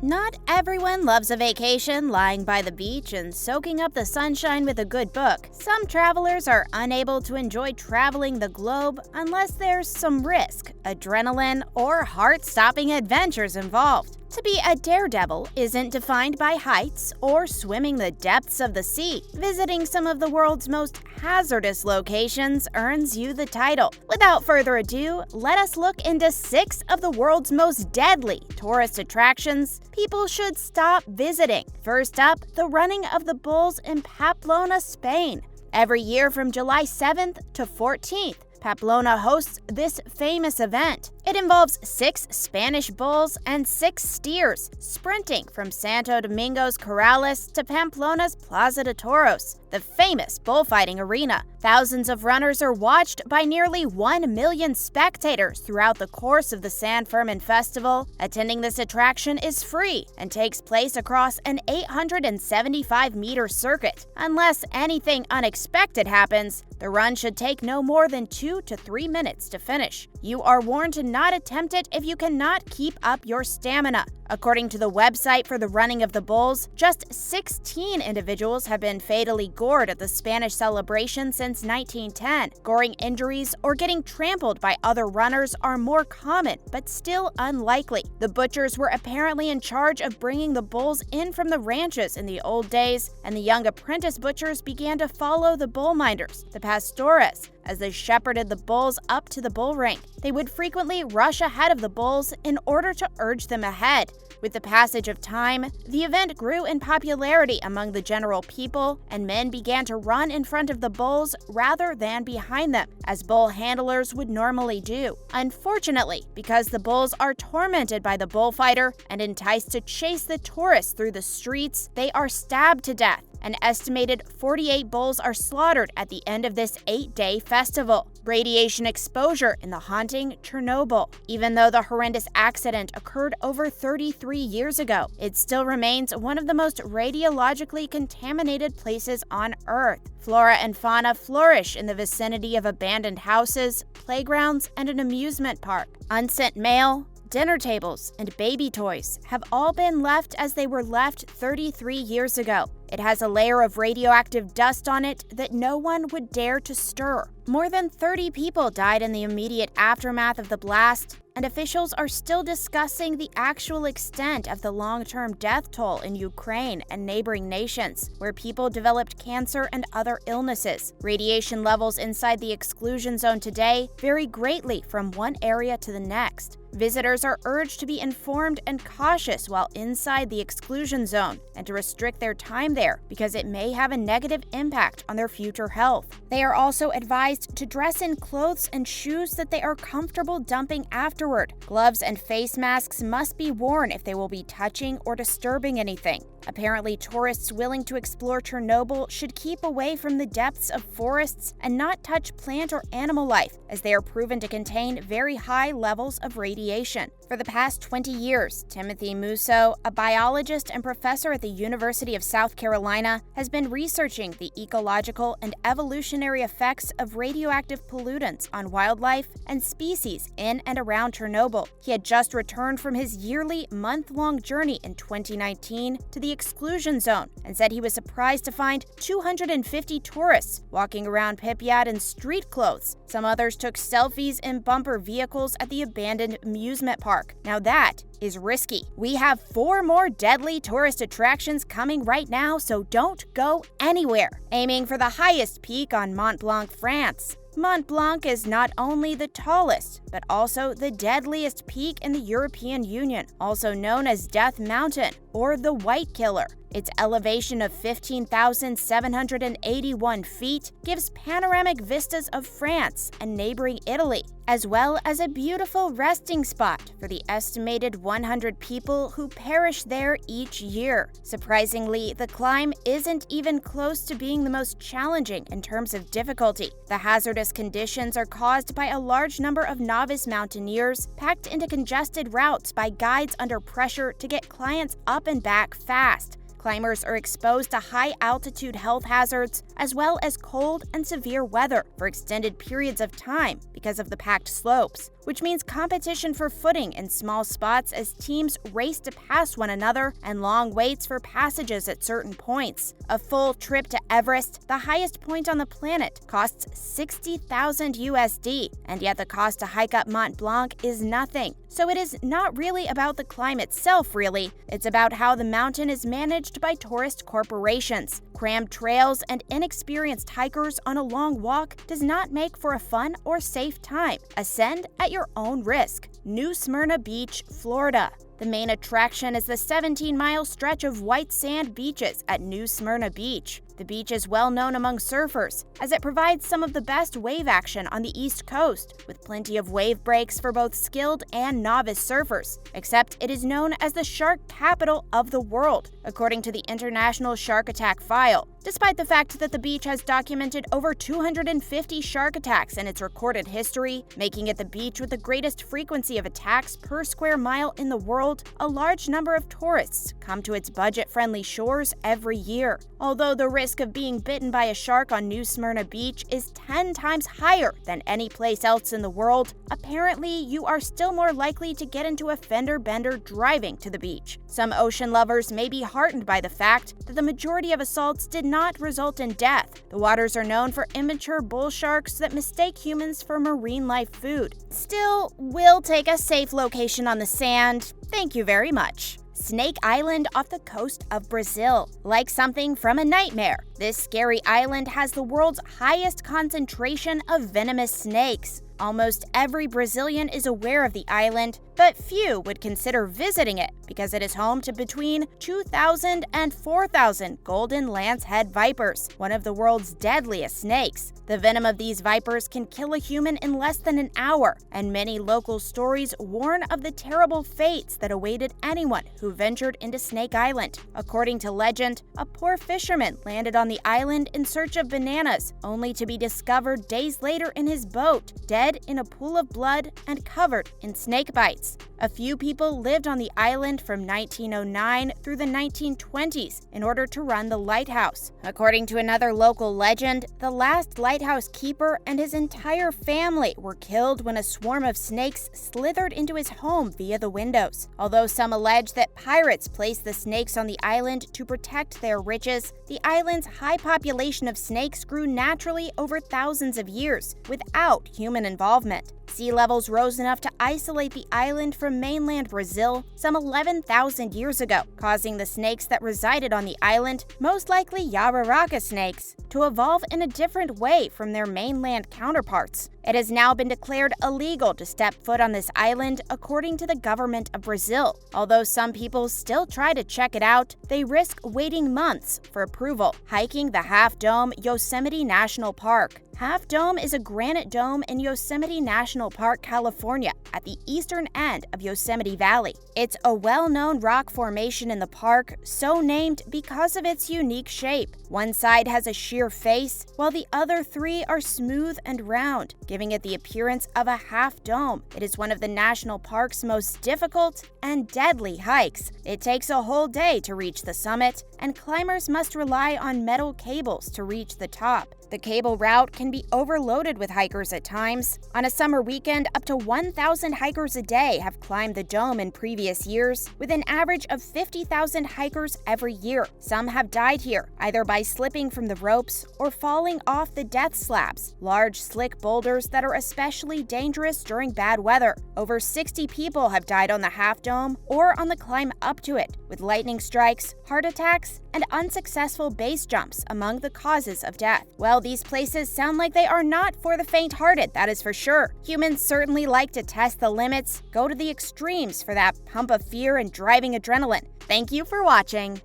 Not everyone loves a vacation lying by the beach and soaking up the sunshine with a good book. Some travelers are unable to enjoy traveling the globe unless there's some risk, adrenaline, or heart-stopping adventures involved. To be a daredevil isn't defined by heights or swimming the depths of the sea. Visiting some of the world's most hazardous locations earns you the title. Without further ado, let us look into 6 of the world's most deadly tourist attractions people should stop visiting. First up, the running of the bulls in Pamplona, Spain. Every year from July 7th to 14th, Pamplona hosts this famous event. It involves 6 Spanish bulls and 6 steers sprinting from Santo Domingo's Corrales to Pamplona's Plaza de Toros, the famous bullfighting arena. Thousands of runners are watched by nearly 1 million spectators throughout the course of the San Fermin Festival. Attending this attraction is free and takes place across an 875-meter circuit. Unless anything unexpected happens, the run should take no more than 2 to 3 minutes to finish. You are warned to not attempt it if you cannot keep up your stamina. According to the website for the running of the bulls, just 16 individuals have been fatally gored at the Spanish celebration since 1910. Goring injuries or getting trampled by other runners are more common, but still unlikely. The butchers were apparently in charge of bringing the bulls in from the ranches in the old days, and the young apprentice butchers began to follow the bull minders, the pastores, as they shepherded the bulls up to the bull ring. They would frequently rush ahead of the bulls in order to urge them ahead. With the passage of time, the event grew in popularity among the general people, and men began to run in front of the bulls rather than behind them, as bull handlers would normally do. Unfortunately, because the bulls are tormented by the bullfighter and enticed to chase the tourists through the streets, they are stabbed to death. An estimated 48 bulls are slaughtered at the end of this 8-day festival. Radiation exposure in the haunting Chernobyl. Even though the horrendous accident occurred over 33 years ago, it still remains one of the most radiologically contaminated places on Earth. Flora and fauna flourish in the vicinity of abandoned houses, playgrounds, and an amusement park. Unsent mail, dinner tables, and baby toys have all been left as they were left 33 years ago. It has a layer of radioactive dust on it that no one would dare to stir. More than 30 people died in the immediate aftermath of the blast, and officials are still discussing the actual extent of the long-term death toll in Ukraine and neighboring nations, where people developed cancer and other illnesses. Radiation levels inside the exclusion zone today vary greatly from one area to the next. Visitors are urged to be informed and cautious while inside the exclusion zone and to restrict their time there because it may have a negative impact on their future health. They are also advised to dress in clothes and shoes that they are comfortable dumping afterward. Gloves and face masks must be worn if they will be touching or disturbing anything. Apparently, tourists willing to explore Chernobyl should keep away from the depths of forests and not touch plant or animal life, as they are proven to contain very high levels of radiation. For the past 20 years, Timothy Musso, a biologist and professor at the University of South Carolina, has been researching the ecological and evolutionary effects of radioactive pollutants on wildlife and species in and around Chernobyl. He had just returned from his yearly month-long journey in 2019 to the exclusion zone and said he was surprised to find 250 tourists walking around Pripyat in street clothes. Some others took selfies in bumper vehicles at the abandoned amusement park. Now that is risky. We have 4 more deadly tourist attractions coming right now, so don't go anywhere. Aiming for the highest peak on Mont Blanc, France. Mont Blanc is not only the tallest, but also the deadliest peak in the European Union, also known as Death Mountain or the White Killer. Its elevation of 15,781 feet gives panoramic vistas of France and neighboring Italy, as well as a beautiful resting spot for the estimated 100 people who perish there each year. Surprisingly, the climb isn't even close to being the most challenging in terms of difficulty. The hazardous conditions are caused by a large number of novice mountaineers packed into congested routes by guides under pressure to get clients up and back fast. Climbers are exposed to high-altitude health hazards, as well as cold and severe weather for extended periods of time because of the packed slopes, which means competition for footing in small spots as teams race to pass one another and long waits for passages at certain points. A full trip to Everest, the highest point on the planet, costs $60,000 USD, and yet the cost to hike up Mont Blanc is nothing. So it is not really about the climb itself, really. It's about how the mountain is managed by tourist corporations. Crammed trails and inexperienced hikers on a long walk does not make for a fun or safe time. Ascend at your own risk. New Smyrna Beach, Florida. The main attraction is the 17-mile stretch of white sand beaches at New Smyrna Beach. The beach is well known among surfers, as it provides some of the best wave action on the East Coast, with plenty of wave breaks for both skilled and novice surfers. Except it is known as the shark capital of the world, according to the International Shark Attack File. Despite the fact that the beach has documented over 250 shark attacks in its recorded history, making it the beach with the greatest frequency of attacks per square mile in the world, a large number of tourists come to its budget-friendly shores every year. Although the risk of being bitten by a shark on New Smyrna Beach is 10 times higher than any place else in the world, apparently you are still more likely to get into a fender bender driving to the beach. Some ocean lovers may be heartened by the fact that the majority of assaults did not result in death. The waters are known for immature bull sharks that mistake humans for marine life food. Still, we'll take a safe location on the sand. Thank you very much. Snake Island off the coast of Brazil. Like something from a nightmare, this scary island has the world's highest concentration of venomous snakes. Almost every Brazilian is aware of the island, but few would consider visiting it because it is home to between 2,000 and 4,000 golden lancehead vipers, one of the world's deadliest snakes. The venom of these vipers can kill a human in less than an hour, and many local stories warn of the terrible fates that awaited anyone who ventured into Snake Island. According to legend, a poor fisherman landed on the island in search of bananas, only to be discovered days later in his boat, dead in a pool of blood and covered in snake bites. A few people lived on the island from 1909 through the 1920s in order to run the lighthouse. According to another local legend, the last lighthouse keeper and his entire family were killed when a swarm of snakes slithered into his home via the windows. Although some allege that pirates placed the snakes on the island to protect their riches, the island's high population of snakes grew naturally over thousands of years without human involvement. Sea levels rose enough to isolate the island from mainland Brazil some 11,000 years ago, causing the snakes that resided on the island, most likely Jararaca snakes, to evolve in a different way from their mainland counterparts. It has now been declared illegal to step foot on this island according to the government of Brazil. Although some people still try to check it out, they risk waiting months for approval. Hiking the Half Dome Yosemite National Park. Half Dome is a granite dome in Yosemite National Park, California, at the eastern end of Yosemite Valley. It's a well-known rock formation in the park, so named because of its unique shape. One side has a sheer face, while the other three are smooth and round, giving it the appearance of a half dome. It is one of the national park's most difficult and deadly hikes. It takes a whole day to reach the summit, and climbers must rely on metal cables to reach the top. The cable route can be overloaded with hikers at times. On a summer weekend, up to 1,000 hikers a day have climbed the dome in previous years, with an average of 50,000 hikers every year. Some have died here, either by slipping from the ropes or falling off the death slabs, large slick boulders that are especially dangerous during bad weather. Over 60 people have died on the Half Dome or on the climb up to it, with lightning strikes, heart attacks, and unsuccessful base jumps among the causes of death. Well, these places sound like they are not for the faint-hearted, that is for sure. Humans certainly like to test the limits, go to the extremes for that pump of fear and driving adrenaline. Thank you for watching.